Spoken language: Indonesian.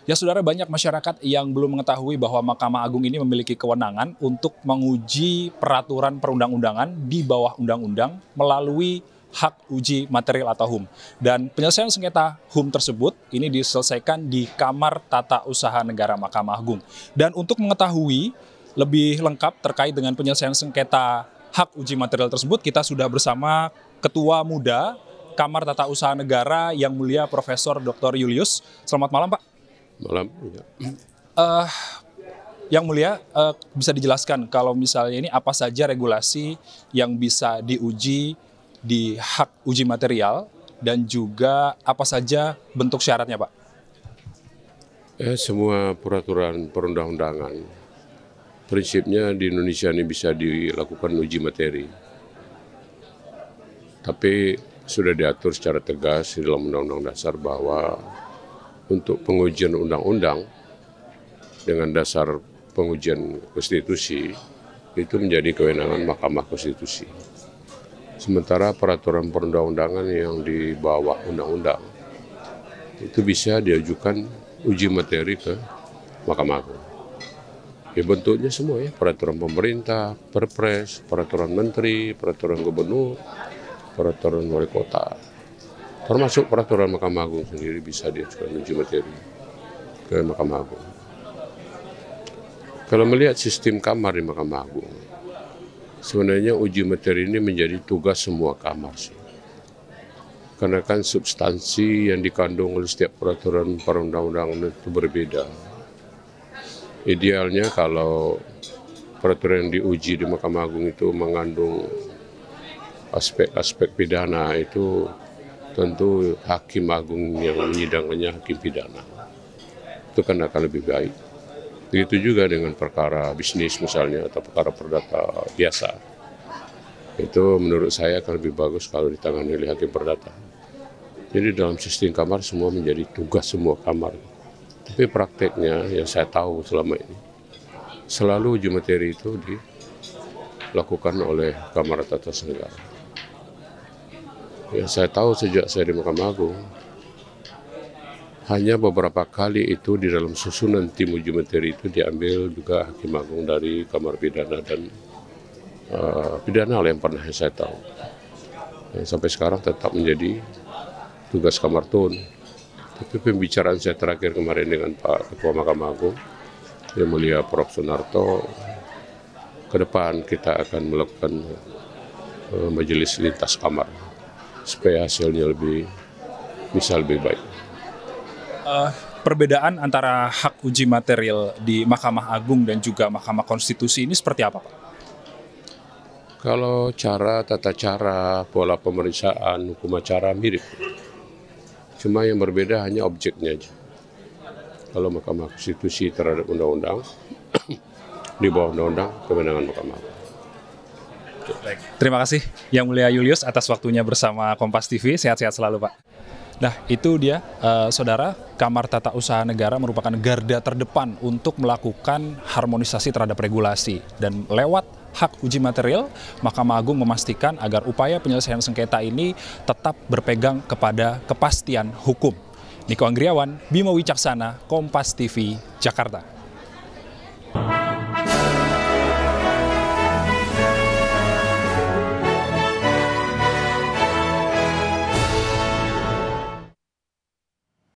Ya saudara, banyak masyarakat yang belum mengetahui bahwa Mahkamah Agung ini memiliki kewenangan untuk menguji peraturan perundang-undangan di bawah undang-undang melalui hak uji material atau HUM. Dan penyelesaian sengketa HUM tersebut ini diselesaikan di Kamar Tata Usaha Negara Mahkamah Agung. Dan untuk mengetahui lebih lengkap terkait dengan penyelesaian sengketa hak uji material tersebut, kita sudah bersama Ketua Muda Kamar Tata Usaha Negara yang mulia Profesor Dr. Julius. Selamat malam, Pak. Malam, ya. Yang mulia, bisa dijelaskan kalau misalnya ini apa saja regulasi yang bisa diuji di hak uji material dan juga apa saja bentuk syaratnya, Pak? Semua peraturan perundang-undangan, prinsipnya di Indonesia ini bisa dilakukan uji materi. Tapi sudah diatur secara tegas di dalam Undang-Undang Dasar bahwa untuk pengujian undang-undang dengan dasar pengujian konstitusi itu menjadi kewenangan Mahkamah Konstitusi. Sementara peraturan perundang-undangan yang di bawah undang-undang itu bisa diajukan uji materi ke Mahkamah Agung. Ya bentuknya semua ya, peraturan pemerintah, perpres, peraturan menteri, peraturan gubernur, peraturan wali kota. Termasuk peraturan Mahkamah Agung sendiri bisa diajukan uji materi ke Mahkamah Agung. Kalau melihat sistem kamar di Mahkamah Agung, sebenarnya uji materi ini menjadi tugas semua kamar sih. Karena kan substansi yang dikandung oleh setiap peraturan perundang-undangan itu berbeda. Idealnya kalau peraturan yang diuji di Mahkamah Agung itu mengandung aspek-aspek pidana, itu tentu hakim agung yang menyidangkannya hakim pidana. Itu kan akan lebih baik. Begitu juga dengan perkara bisnis misalnya atau perkara perdata biasa. Itu menurut saya akan lebih bagus kalau ditangani oleh hakim perdata. Jadi dalam sistem kamar semua menjadi tugas semua kamar. Tapi prakteknya yang saya tahu selama ini, selalu uji materi itu dilakukan oleh Kamar Tata Usaha Negara. Ya, saya tahu sejak saya di Mahkamah Agung, hanya beberapa kali itu di dalam susunan tim uji materi itu diambil juga Hakim Agung dari Kamar Pidana dan Pidana yang pernah saya tahu. Sampai sekarang tetap menjadi tugas Kamar Tun. Tapi pembicaraan saya terakhir kemarin dengan Pak Ketua Mahkamah Agung, Yang Mulia Prof. Sunarto, ke depan kita akan melakukan majelis lintas kamar supaya hasilnya bisa lebih baik. Perbedaan antara hak uji material di Mahkamah Agung dan juga Mahkamah Konstitusi ini seperti apa, Pak? Kalau tata cara, pola pemeriksaan, hukum acara mirip. Cuma yang berbeda hanya objeknya aja. Kalau Mahkamah Konstitusi terhadap undang-undang, di bawah undang-undang kewenangan Mahkamah Agung. Baik. Terima kasih Yang Mulia Julius atas waktunya bersama Kompas TV. Sehat-sehat selalu, Pak. Nah, itu dia, saudara, Kamar Tata Usaha Negara merupakan garda terdepan untuk melakukan harmonisasi terhadap regulasi. Dan lewat hak uji material, Mahkamah Agung memastikan agar upaya penyelesaian sengketa ini tetap berpegang kepada kepastian hukum. Niko Anggriawan, Bimo Wicaksana, Kompas TV, Jakarta.